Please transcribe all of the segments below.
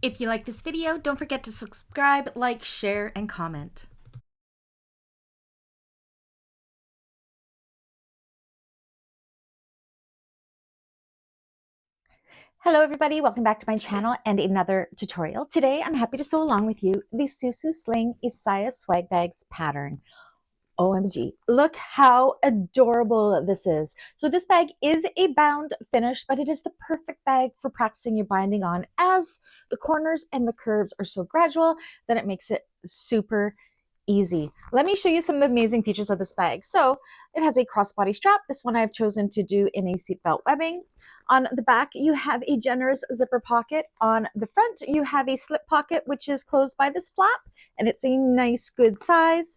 If you like this video, don't forget to subscribe, like, share, and comment. Hello everybody, welcome back to my channel and another tutorial. Today I'm happy to sew along with you the Sling Siah swag bags pattern. OMG, look how adorable this is. So this bag is a bound finish, but it is the perfect bag for practicing your binding on, as the corners and the curves are so gradual that it makes it super easy. Let me show you some of the amazing features of this bag. So it has a crossbody strap. This one I've chosen to do in a seatbelt webbing. On the back, you have a generous zipper pocket. On the front, you have a slip pocket, which is closed by this flap, and it's a nice, good size.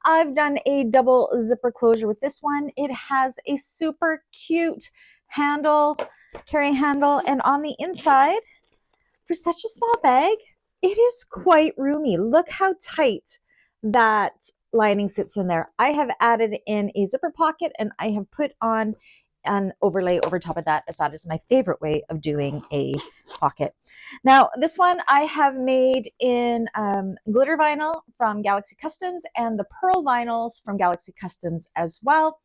I've done a double zipper closure with this one. It has a super cute handle, carry handle, and on the inside, for such a small bag, it is quite roomy. Look how tight that lining sits in there. I have added in a zipper pocket and I have put on an overlay over top of that, as that is my favorite way of doing a pocket. Now this one I have made in glitter vinyl from Galaxy Kustoms and the pearl vinyls from Galaxy Kustoms as well.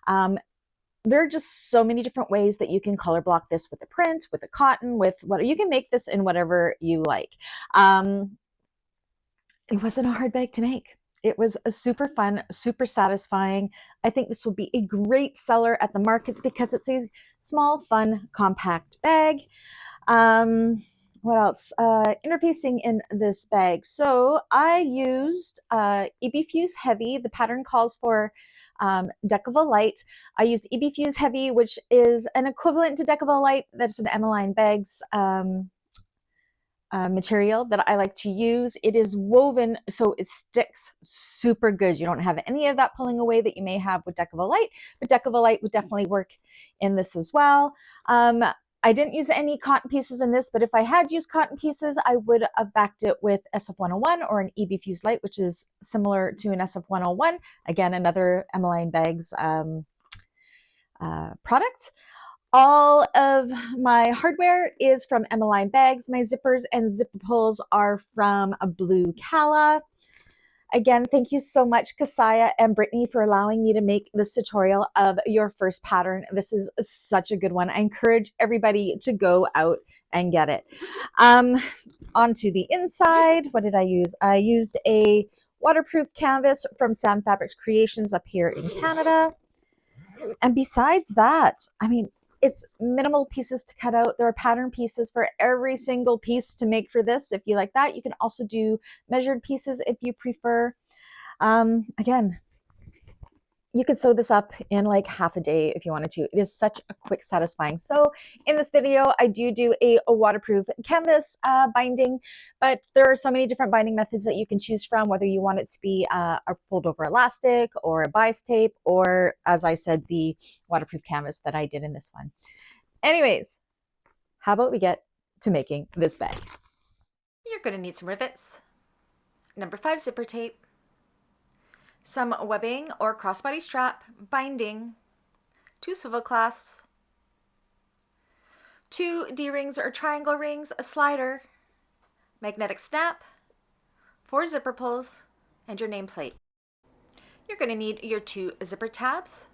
There are just so many different ways that you can color block this with the print, with the cotton, with what you can make this in whatever you like. It wasn't a hard bag to make. It was a super fun, super satisfying. I think this will be a great seller at the markets because it's a small, fun, compact bag. What else? Interfacing in this bag. So I used EB Fuse Heavy. The pattern calls for Deck of a Light. I used EB Fuse Heavy, which is an equivalent to Deck of a Light. That's an Emmaline bags material that I like to use. It is woven so it sticks super good. You don't have any of that pulling away that you may have with Deck of a Light, but Deck of a Light would definitely work in this as well. I didn't use any cotton pieces in this, but if I had used cotton pieces, I would have backed it with SF101 or an EB Fuse Light, which is similar to an SF101. Again, another Emmaline Bags product. All of my hardware is from Emmaline Bags. My zippers and zipper pulls are from a Blue Cala. Again, thank you so much, Siah and Brittany, for allowing me to make this tutorial of your first pattern. This is such a good one. I encourage everybody to go out and get it. Onto the inside, what did I use? I used a waterproof canvas from Sam Fabrics Creations up here in Canada. And besides that, I mean, it's minimal pieces to cut out. There are pattern pieces for every single piece to make for this. If you like that, you can also do measured pieces if you prefer. Again, you could sew this up in like half a day if you wanted to. It is such a quick, satisfying sew. In this video, I do a waterproof canvas binding, but there are so many different binding methods that you can choose from, whether you want it to be a fold over elastic or a bias tape, or as I said, the waterproof canvas that I did in this one. Anyways, how about we get to making this bag? You're going to need some rivets, number 5 zipper tape, some webbing or crossbody strap, binding, 2 swivel clasps, 2 D-rings or triangle rings, a slider, magnetic snap, 4 zipper pulls, and your nameplate. You're going to need your 2 zipper tabs,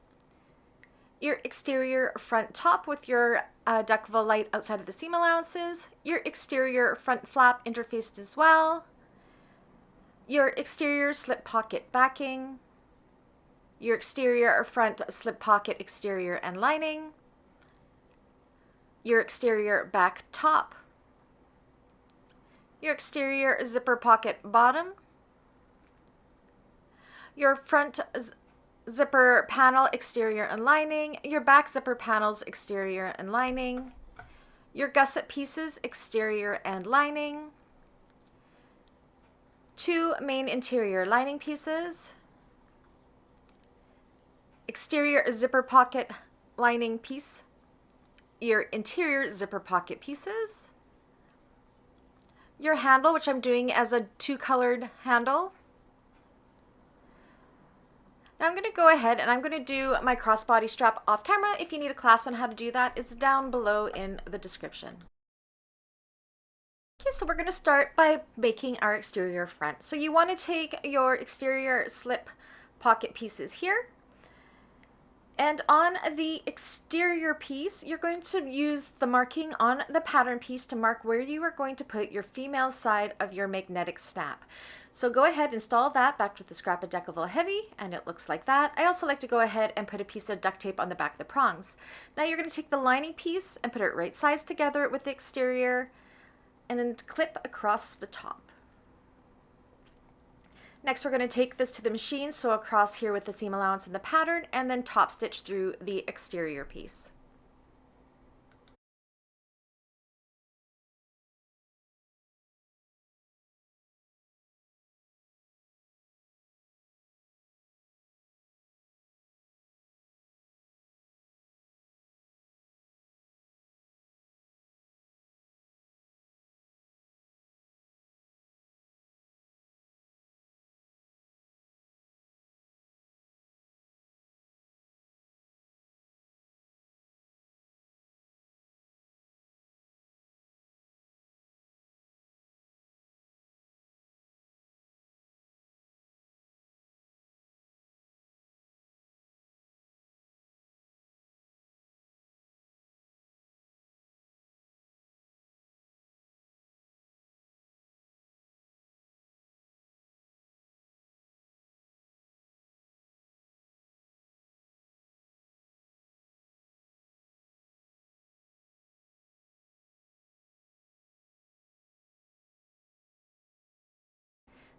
your exterior front top with your Deck of a Light outside of the seam allowances, your exterior front flap interfaced as well, your exterior slip pocket backing, your exterior front slip pocket exterior and lining, your exterior back top, your exterior zipper pocket bottom, your front zipper panel exterior and lining, your back zipper panels exterior and lining, your gusset pieces exterior and lining, 2 main interior lining pieces, exterior zipper pocket lining piece, your interior zipper pocket pieces, your handle, which I'm doing as a 2-colored handle. Now I'm going to go ahead and I'm going to do my crossbody strap off camera. If you need a class on how to do that, it's down below in the description. Okay, so we're going to start by making our exterior front. So you want to take your exterior slip pocket pieces here, and on the exterior piece, you're going to use the marking on the pattern piece to mark where you are going to put your female side of your magnetic snap. So go ahead and install that back with the scrap of Decovil Heavy, and it looks like that. I also like to go ahead and put a piece of duct tape on the back of the prongs. Now you're going to take the lining piece and put it right sides together with the exterior, and then clip across the top. Next, we're going to take this to the machine, so across here with the seam allowance in the pattern, and then top stitch through the exterior piece.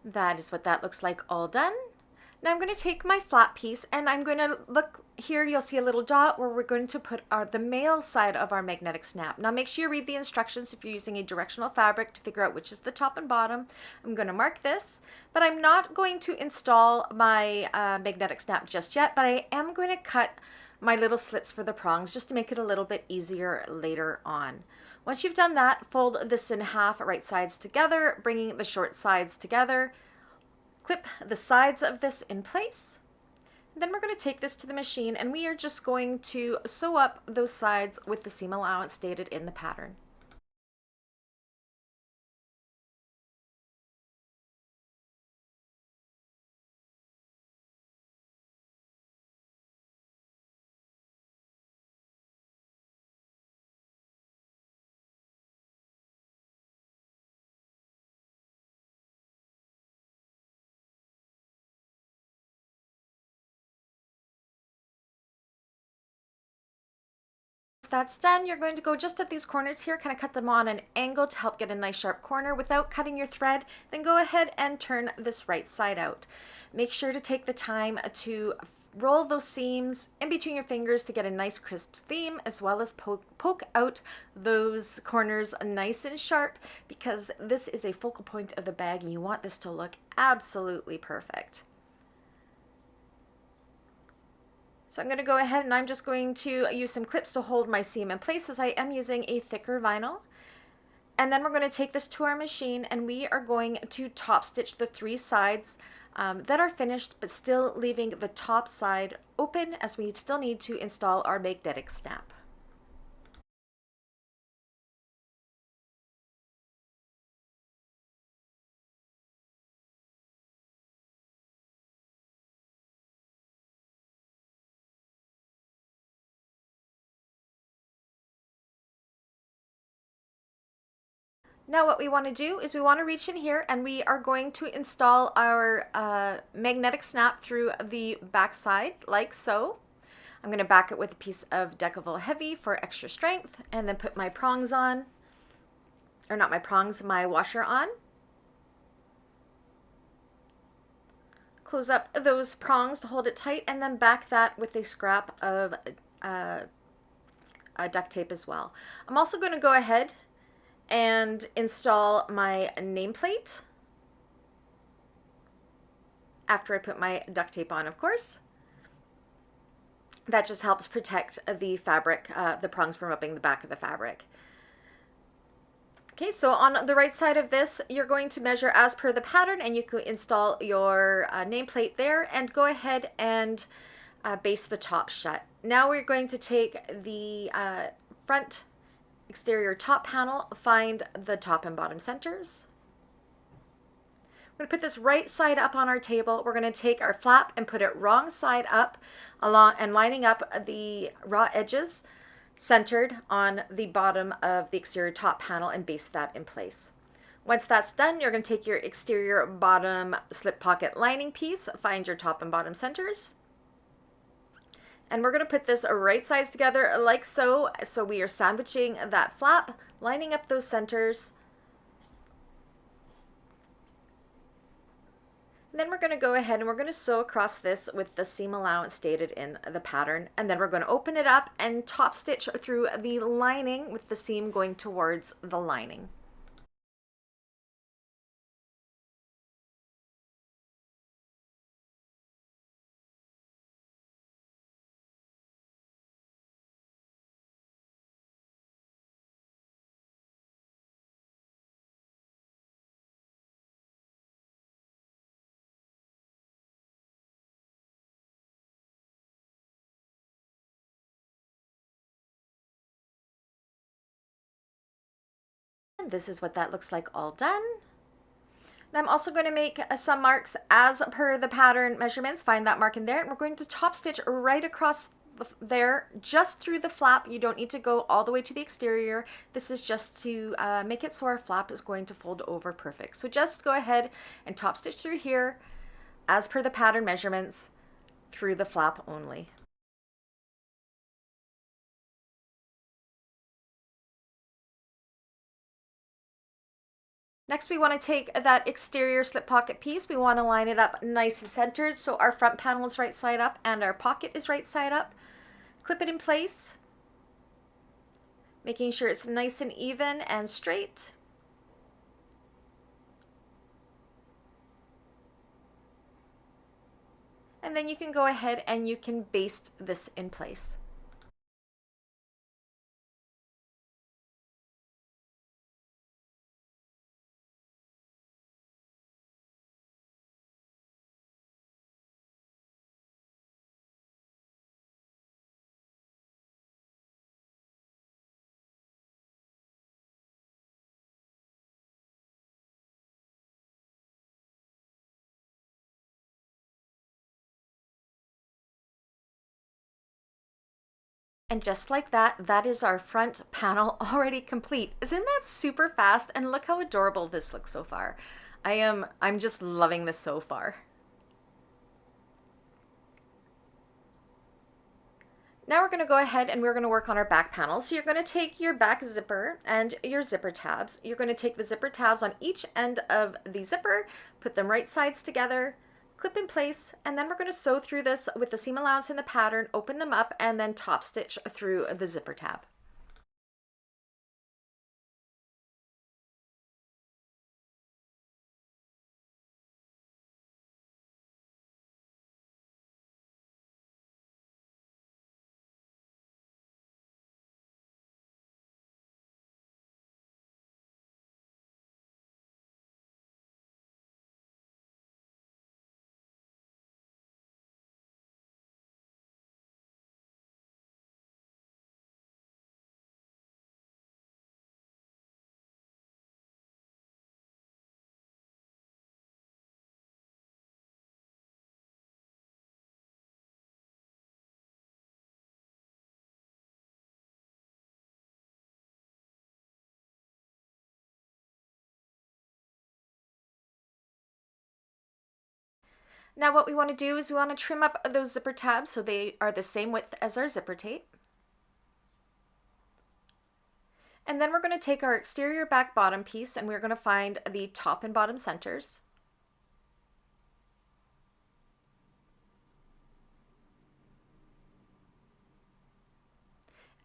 That is what that looks like all done. Now I'm going to take my flat piece and I'm going to look here, you'll see a little dot where we're going to put the male side of our magnetic snap. Now make sure you read the instructions if you're using a directional fabric to figure out which is the top and bottom. I'm going to mark this, but I'm not going to install my magnetic snap just yet, but I am going to cut my little slits for the prongs just to make it a little bit easier later on. Once you've done that, fold this in half, right sides together, bringing the short sides together. Clip the sides of this in place. Then we're going to take this to the machine and we are just going to sew up those sides with the seam allowance stated in the pattern. That's done, you're going to go just at these corners here, kind of cut them on an angle to help get a nice sharp corner without cutting your thread. Then go ahead and turn this right side out. Make sure to take the time to roll those seams in between your fingers to get a nice crisp seam, as well as poke out those corners nice and sharp, because this is a focal point of the bag and you want this to look absolutely perfect. So I'm going to go ahead and I'm just going to use some clips to hold my seam in place, as I am using a thicker vinyl. And then we're going to take this to our machine and we are going to top stitch the three sides that are finished, but still leaving the top side open, as we still need to install our magnetic snap. Now what we want to do is we want to reach in here and we are going to install our magnetic snap through the back side like so. I'm going to back it with a piece of Decovil Heavy for extra strength, and then put my prongs on, or not my prongs, my washer on. Close up those prongs to hold it tight, and then back that with a scrap of duct tape as well. I'm also going to go ahead and install my nameplate after I put my duct tape on, of course. That just helps protect the fabric, the prongs from ripping the back of the fabric. Okay, so on the right side of this, you're going to measure as per the pattern, and you can install your nameplate there and go ahead and baste the top shut. Now we're going to take the front exterior top panel, find the top and bottom centers. We're going to put this right side up on our table. We're going to take our flap and put it wrong side up along and lining up the raw edges centered on the bottom of the exterior top panel and baste that in place. Once that's done, you're going to take your exterior bottom slip pocket lining piece, find your top and bottom centers, and we're going to put this right sides together like so. So we are sandwiching that flap, lining up those centers. And then we're going to go ahead and we're going to sew across this with the seam allowance stated in the pattern. And then we're going to open it up and top stitch through the lining with the seam going towards the lining. And this is what that looks like all done. And I'm also going to make some marks as per the pattern measurements. Find that mark in there, and we're going to top stitch right across there, just through the flap. You don't need to go all the way to the exterior. This is just to make it so our flap is going to fold over perfect. So just go ahead and top stitch through here as per the pattern measurements through the flap only. Next, we want to take that exterior slip pocket piece. We want to line it up nice and centered so our front panel is right side up and our pocket is right side up. Clip it in place, making sure it's nice and even and straight. And then you can go ahead and you can baste this in place. And just like that, that is our front panel already complete. Isn't that super fast? And look how adorable this looks so far. I'm just loving this so far. Now we're going to go ahead and we're going to work on our back panel. So you're going to take your back zipper and your zipper tabs. You're going to take the zipper tabs on each end of the zipper, put them right sides together, clip in place, and then we're going to sew through this with the seam allowance in the pattern, open them up, and then top stitch through the zipper tab. Now what we want to do is we want to trim up those zipper tabs so they are the same width as our zipper tape. And then we're going to take our exterior back bottom piece and we're going to find the top and bottom centers.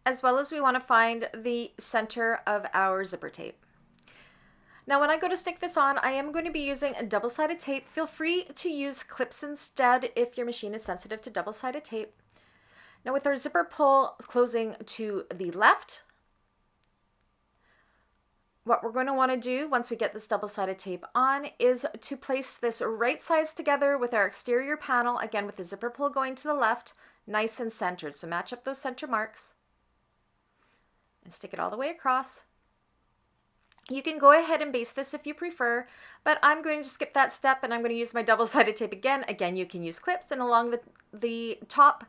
As well as we want to find the center of our zipper tape. Now when I go to stick this on, I am going to be using a double-sided tape. Feel free to use clips instead if your machine is sensitive to double-sided tape. Now with our zipper pull closing to the left, what we're going to want to do once we get this double-sided tape on is to place this right sides together with our exterior panel, again with the zipper pull going to the left, nice and centered. So match up those center marks. and stick it all the way across. You can go ahead and baste this if you prefer, but I'm going to skip that step and I'm going to use my double-sided tape again. Again, you can use clips, and along the top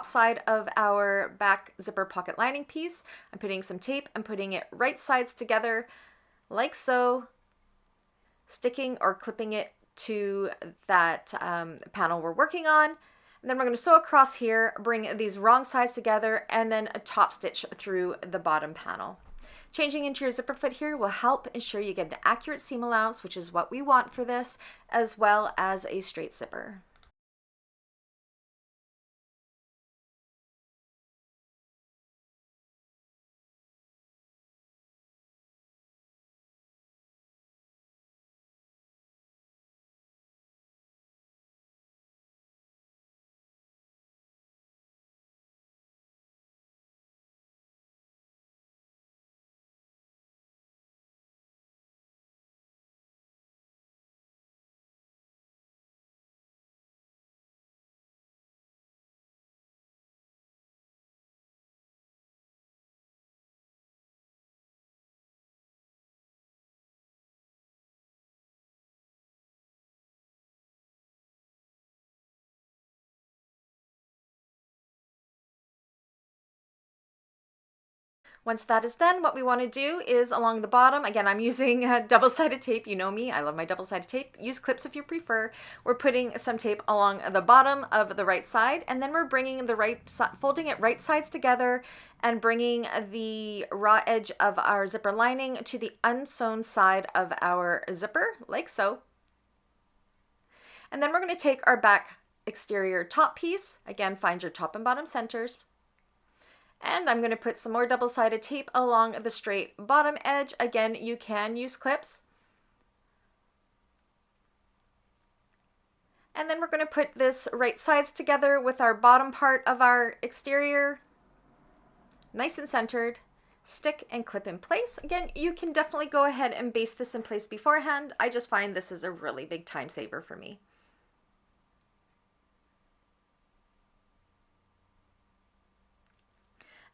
side of our back zipper pocket lining piece, I'm putting some tape. I'm putting it right sides together like so, sticking or clipping it to that panel we're working on. And then we're going to sew across here, bring these wrong sides together, and then a top stitch through the bottom panel. Changing into your zipper foot here will help ensure you get an accurate seam allowance, which is what we want for this, as well as a straight zipper. Once that is done, what we want to do is along the bottom, again, I'm using double-sided tape. You know me, I love my double-sided tape. Use clips if you prefer. We're putting some tape along the bottom of the right side, and then we're bringing the right side, folding it right sides together and bringing the raw edge of our zipper lining to the unsewn side of our zipper, like so. And then we're going to take our back exterior top piece. Again, find your top and bottom centers. And I'm going to put some more double-sided tape along the straight bottom edge. Again, you can use clips. And then we're going to put this right sides together with our bottom part of our exterior, nice and centered. Stick and clip in place. Again, you can definitely go ahead and baste this in place beforehand. I just find this is a really big time saver for me.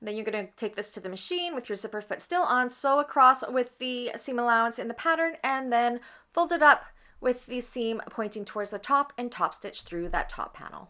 Then you're going to take this to the machine with your zipper foot still on, sew across with the seam allowance in the pattern, and then fold it up with the seam pointing towards the top and top stitch through that top panel.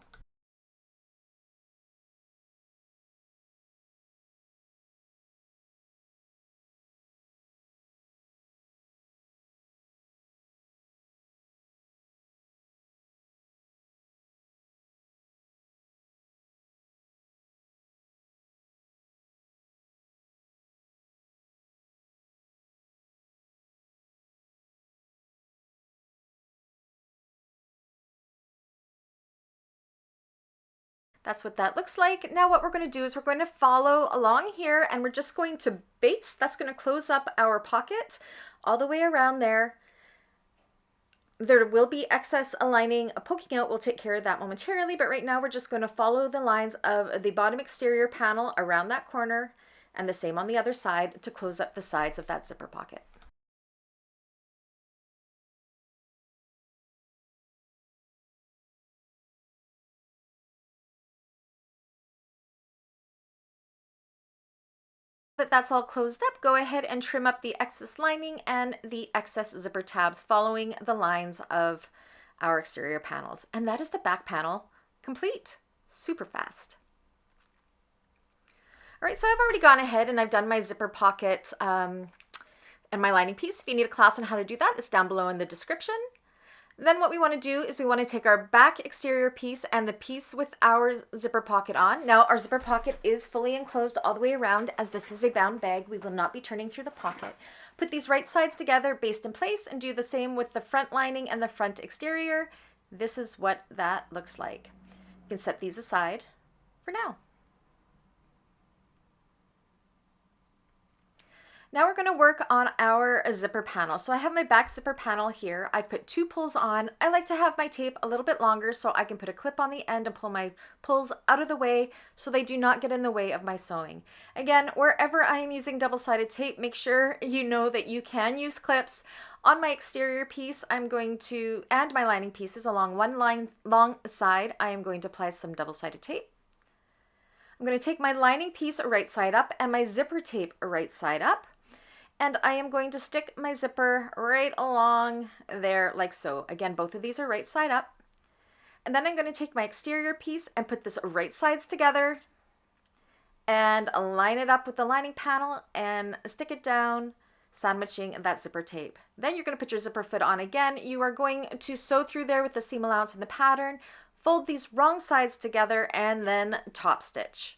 That's what that looks like. Now what we're going to do is we're going to follow along here, and we're just going to baste. That's going to close up our pocket all the way around there. There will be excess lining poking out. We'll take care of that momentarily, but right now we're just going to follow the lines of the bottom exterior panel around that corner, and the same on the other side to close up the sides of that zipper pocket. That's all closed up, go ahead and trim up the excess lining and the excess zipper tabs following the lines of our exterior panels. And that is the back panel complete. Super fast. All right, so I've already gone ahead and I've done my zipper pocket and my lining piece. If you need a class on how to do that, it's down below in the description. Then what we want to do is we want to take our back exterior piece and the piece with our zipper pocket on. Now our zipper pocket is fully enclosed all the way around, as this is a bound bag. We will not be turning through the pocket. Put these right sides together, baste in place, and do the same with the front lining and the front exterior. This is what that looks like. You can set these aside for now. Now we're going to work on our zipper panel. So I have my back zipper panel here. I put 2 pulls on. I like to have my tape a little bit longer so I can put a clip on the end and pull my pulls out of the way so they do not get in the way of my sewing. Again, wherever I am using double-sided tape, make sure you know that you can use clips. On my exterior piece, I'm going to, and my lining pieces along one line long side, I am going to apply some double-sided tape. I'm going to take my lining piece right side up and my zipper tape right side up. And I am going to stick my zipper right along there like so. Again, both of these are right side up. And then I'm going to take my exterior piece and put this right sides together and line it up with the lining panel and stick it down, sandwiching that zipper tape. Then you're going to put your zipper foot on again. You are going to sew through there with the seam allowance in the pattern, fold these wrong sides together, and then top stitch.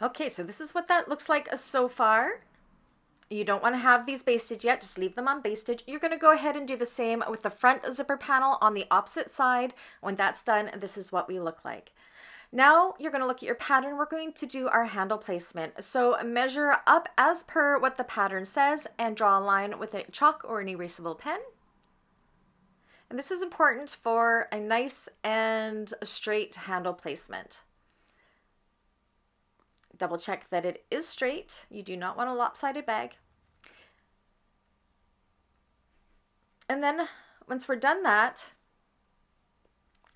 Okay, so this is what that looks like so far. You don't want to have these basted yet, just leave them unbasted. You're going to go ahead and do the same with the front zipper panel on the opposite side. When that's done, this is what we look like. Now you're going to look at your pattern. We're going to do our handle placement. So measure up as per what the pattern says and draw a line with a chalk or an erasable pen. And this is important for a nice and straight handle placement. Double check that it is straight. You do not want a lopsided bag. And then once we're done that,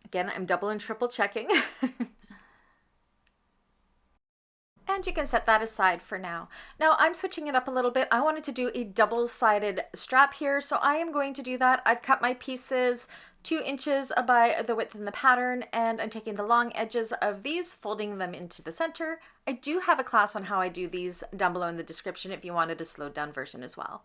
again, I'm double and triple checking. And you can set that aside for now. Now I'm switching it up a little bit. I wanted to do a double-sided strap here, so I am going to do that. I've cut my pieces 2 inches by the width in the pattern, and I'm taking the long edges of these, folding them into the center. I do have a class on how I do these down below in the description if you wanted a slowed down version as well.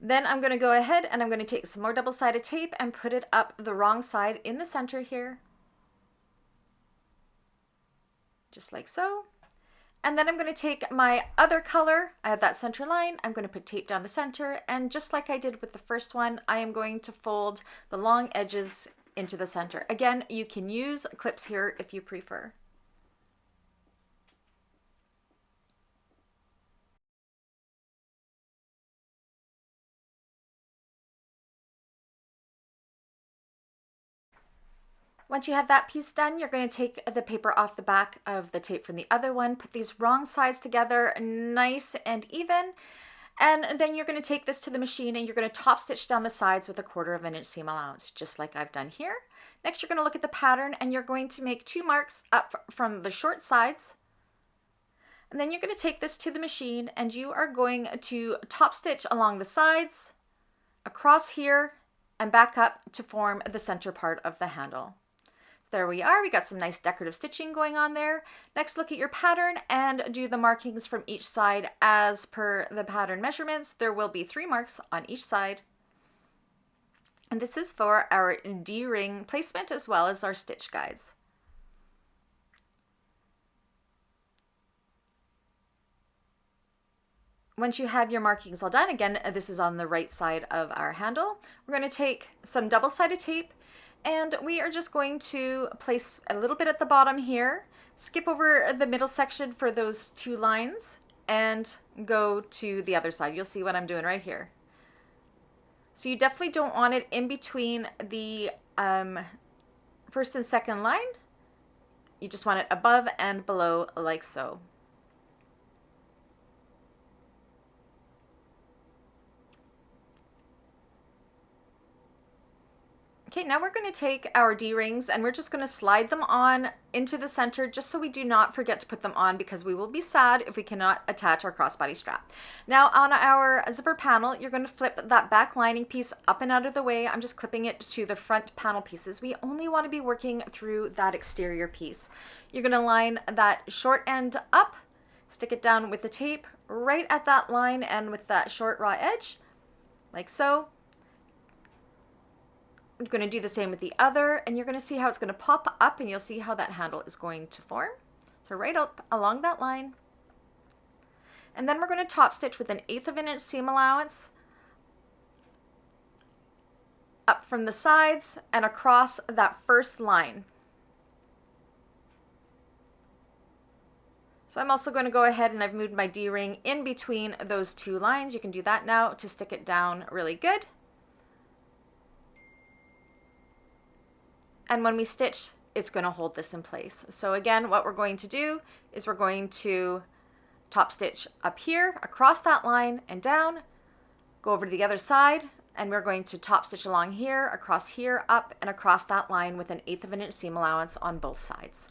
Then I'm going to go ahead and I'm going to take some more double-sided tape and put it up the wrong side in the center here. Just like so. And then I'm going to take my other color, I have that center line, I'm going to put tape down the center, and just like I did with the first one, I am going to fold the long edges into the center. Again, you can use clips here if you prefer. Once you have that piece done, you're going to take the paper off the back of the tape from the other one, put these wrong sides together nice and even, and then you're going to take this to the machine and you're going to top stitch down the sides with a 1/4 inch seam allowance, just like I've done here. Next, you're going to look at the pattern and you're going to make 2 marks up from the short sides. And then you're going to take this to the machine and you are going to top stitch along the sides, across here, and back up to form the center part of the handle. There we are, we got some nice decorative stitching going on there. Next, look at your pattern and do the markings from each side as per the pattern measurements. There will be 3 marks on each side. And this is for our D-ring placement as well as our stitch guides. Once you have your markings all done, again, this is on the right side of our handle, we're going to take some double-sided tape and we are just going to place a little bit at the bottom here, skip over the middle section for those 2 lines, and go to the other side. You'll see what I'm doing right here. So you definitely don't want it in between the first and second line. You just want it above and below like so. Okay, now we're going to take our D-rings and we're just going to slide them on into the center just so we do not forget to put them on, because we will be sad if we cannot attach our crossbody strap. Now on our zipper panel, you're going to flip that back lining piece up and out of the way. I'm just clipping it to the front panel pieces. We only want to be working through that exterior piece. You're going to line that short end up, Stick it down with the tape right at that line and with that short raw edge, like so. I'm going to do the same with the other, and you're going to see how it's going to pop up, and you'll see how that handle is going to form. So right up along that line. And then we're going to top stitch with 1/8 of an inch seam allowance up from the sides and across that first line. So I'm also going to go ahead and I've moved my D-ring in between those two lines. You can do that now to stick it down really good. And when we stitch, it's going to hold this in place. So again, what we're going to do is we're going to top stitch up here, across that line and down, go over to the other side, and we're going to top stitch along here, across here, up and across that line with 1/8 of an inch seam allowance on both sides.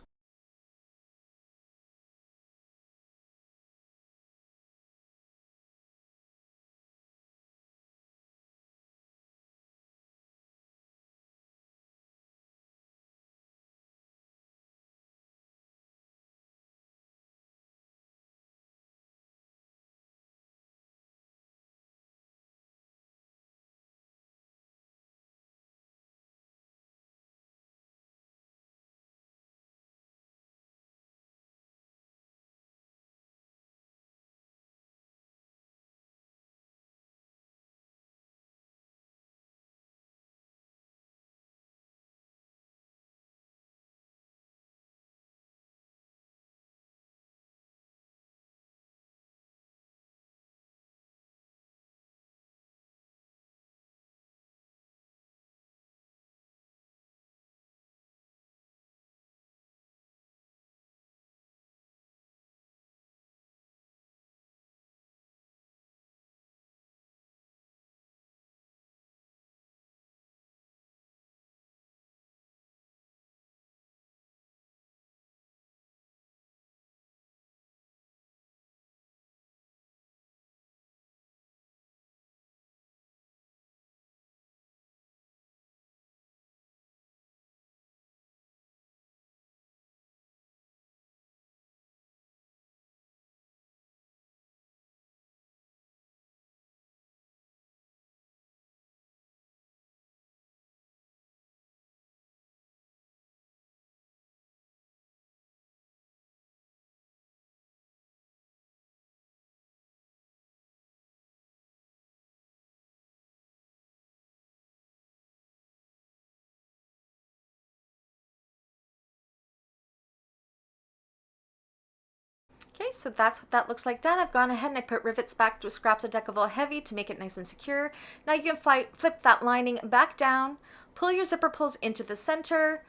Okay, so that's what that looks like done. I've gone ahead and I put rivets back with scraps of Decavol Heavy to make it nice and secure. Now you can flip that lining back down, pull your zipper pulls into the center,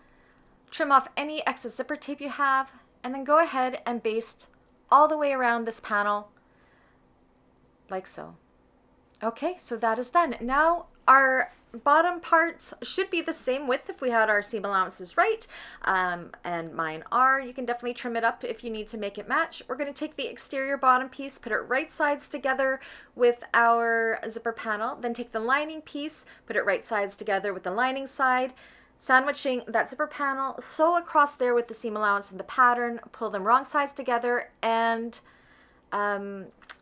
trim off any excess zipper tape you have, and then go ahead and baste all the way around this panel like so. Okay, so that is done. Now our bottom parts should be the same width if we had our seam allowances right, and mine are. You can definitely trim it up if you need to make it match. We're going to take the exterior bottom piece, put it right sides together with our zipper panel, then take the lining piece, put it right sides together with the lining side, sandwiching that zipper panel, sew across there with the seam allowance and the pattern, pull them wrong sides together, and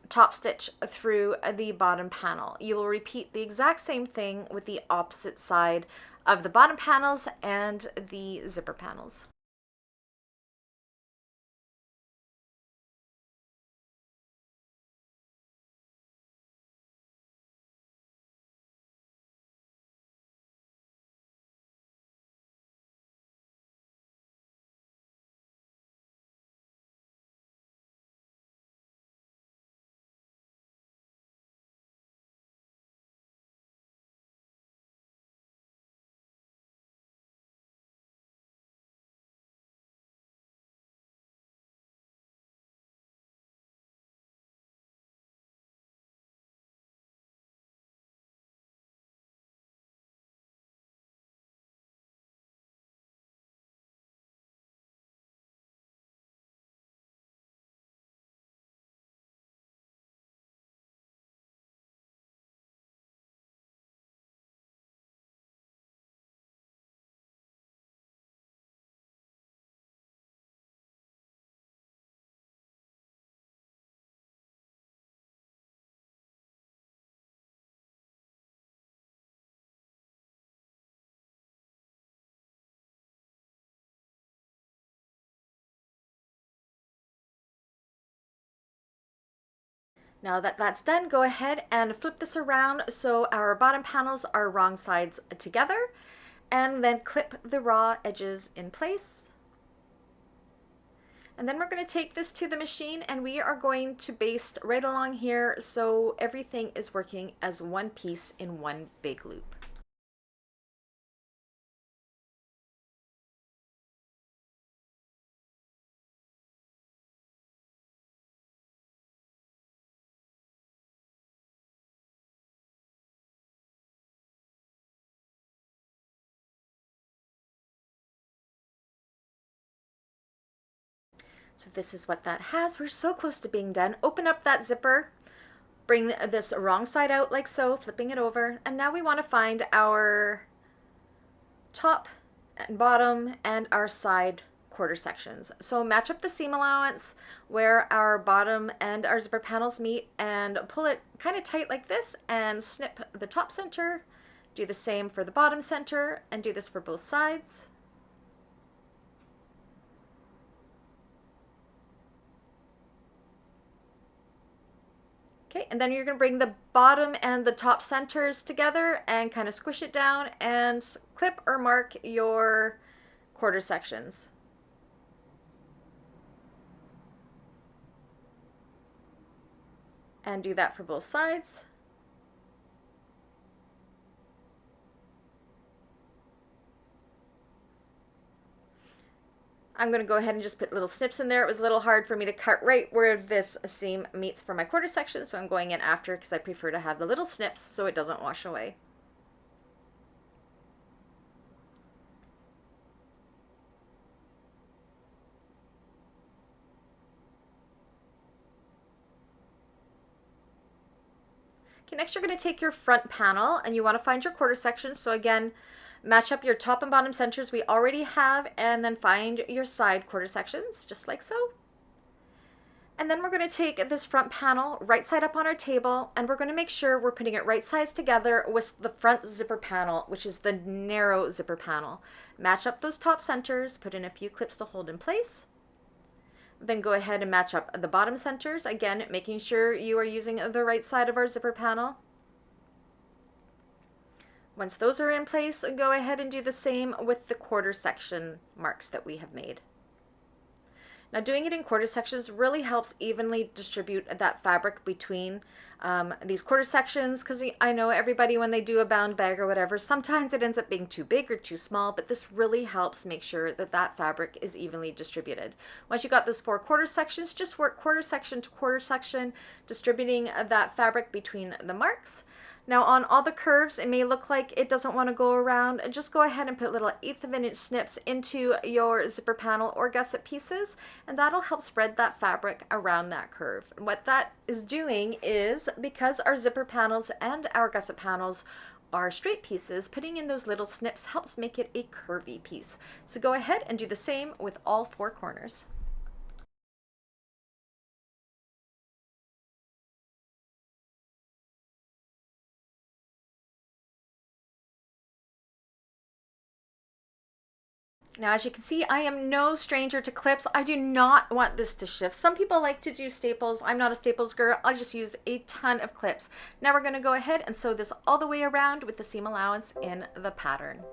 top stitch through the bottom panel. You will repeat the exact same thing with the opposite side of the bottom panels and the zipper panels. Now that that's done, go ahead and flip this around so our bottom panels are wrong sides together, and then clip the raw edges in place. And then we're going to take this to the machine and we are going to baste right along here so everything is working as one piece in one big loop. So this is what that has. We're so close to being done. Open up that zipper, bring this wrong side out like so, flipping it over, and now we want to find our top and bottom and our side quarter sections. So match up the seam allowance where our bottom and our zipper panels meet and pull it kind of tight like this and snip the top center. Do the same for the bottom center and do this for both sides. Okay, and then you're going to bring the bottom and the top centers together and kind of squish it down and clip or mark your quarter sections. And do that for both sides. I'm going to go ahead and just put little snips in there. It was a little hard for me to cut right where this seam meets for my quarter section, so I'm going in after because I prefer to have the little snips so it doesn't wash away. Okay, next you're going to take your front panel and you want to find your quarter section. So again, match up your top and bottom centers we already have and then find your side quarter sections, just like so. And then we're going to take this front panel right side up on our table and we're going to make sure we're putting it right sides together with the front zipper panel, which is the narrow zipper panel. Match up those top centers, put in a few clips to hold in place. Then go ahead and match up the bottom centers, again making sure you are using the right side of our zipper panel. Once those are in place, go ahead and do the same with the quarter section marks that we have made. Now doing it in quarter sections really helps evenly distribute that fabric between these quarter sections, because I know everybody, when they do a bound bag or whatever, sometimes it ends up being too big or too small, but this really helps make sure that that fabric is evenly distributed. Once you got those 4 quarter sections, just work quarter section to quarter section, distributing that fabric between the marks. Now on all the curves, it may look like it doesn't want to go around. Just go ahead and put little 1/8 of an inch snips into your zipper panel or gusset pieces, and that'll help spread that fabric around that curve. And what that is doing is, because our zipper panels and our gusset panels are straight pieces, putting in those little snips helps make it a curvy piece. So go ahead and do the same with all 4 corners. Now, as you can see, I am no stranger to clips. I do not want this to shift. Some people like to do staples. I'm not a staples girl. I'll just use a ton of clips. Now we're going to go ahead and sew this all the way around with the seam allowance in the pattern.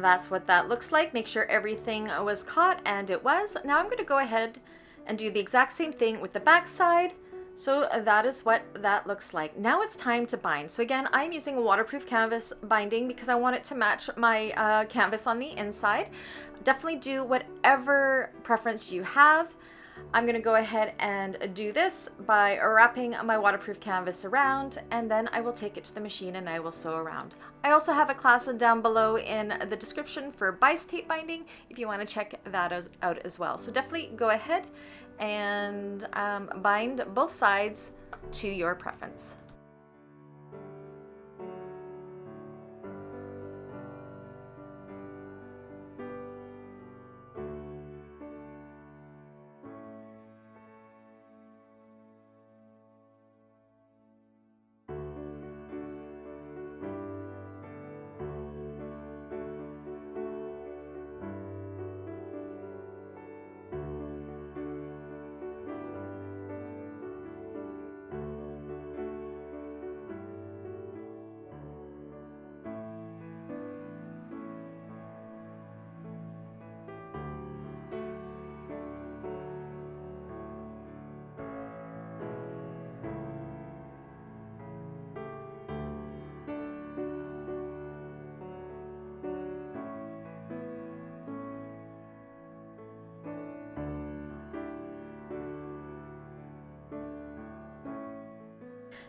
that's what that looks like. Make sure everything was caught, and it was. Now I'm going to go ahead and do the exact same thing with the back side. So that is what that looks like. Now it's time to bind. So again, I'm using a waterproof canvas binding because I want it to match my canvas on the inside. Definitely do whatever preference you have. I'm going to go ahead and do this by wrapping my waterproof canvas around, and then I will take it to the machine and I will sew around. I also have a class down below in the description for bias tape binding if you want to check that out as well. So definitely go ahead and bind both sides to your preference.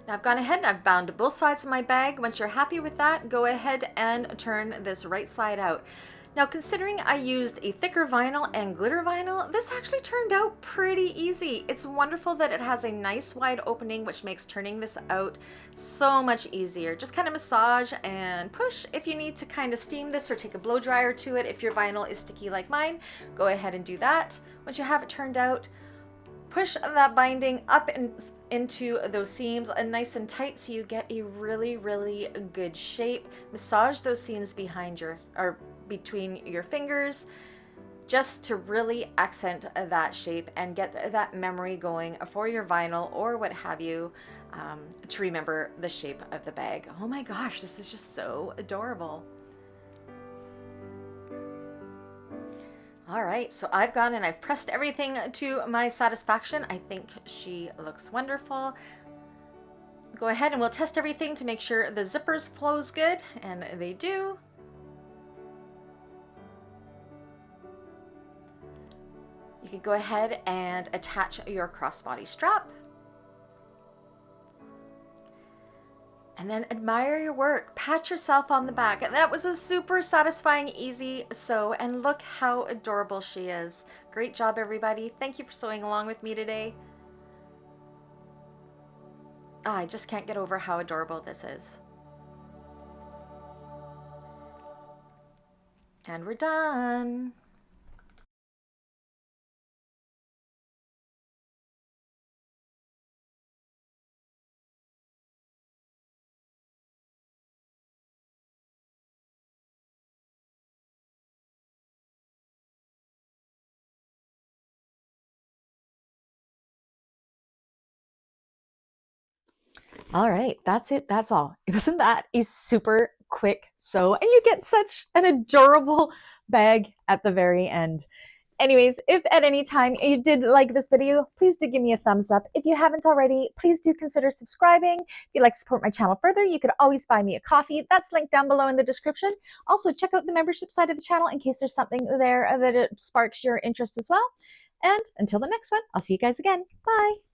Now I've gone ahead and I've bound both sides of my bag. Once you're happy with that, go ahead and turn this right side out. Now, considering I used a thicker vinyl and glitter vinyl, this actually turned out pretty easy. It's wonderful that it has a nice wide opening, which makes turning this out so much easier. Just kind of massage and push. If you need to kind of steam this or take a blow dryer to it, if your vinyl is sticky like mine, go ahead and do that. Once you have it turned out, push that binding up into those seams nice and tight so you get a really, really good shape. Massage those seams behind or between your fingers just to really accent that shape and get that memory going for your vinyl or what have you, to remember the shape of the bag. Oh my gosh, this is just so adorable. All right, so I've gone and I've pressed everything to my satisfaction. I think she looks wonderful. Go ahead and we'll test everything to make sure the zippers flows good, and they do. You can go ahead and attach your crossbody strap. And then admire your work. Pat yourself on the back. That was a super satisfying, easy sew, and look how adorable she is. Great job, everybody. Thank you for sewing along with me today. I just can't get over how adorable this is. And we're done. All right, that's it. That's all. Isn't that a super quick sew? And you get such an adorable bag at the very end. Anyways, if at any time you did like this video, please do give me a thumbs up. If you haven't already, please do consider subscribing. If you'd like to support my channel further, you could always buy me a coffee. That's linked down below in the description. Also, check out the membership side of the channel in case there's something there that it sparks your interest as well. And until the next one, I'll see you guys again. Bye.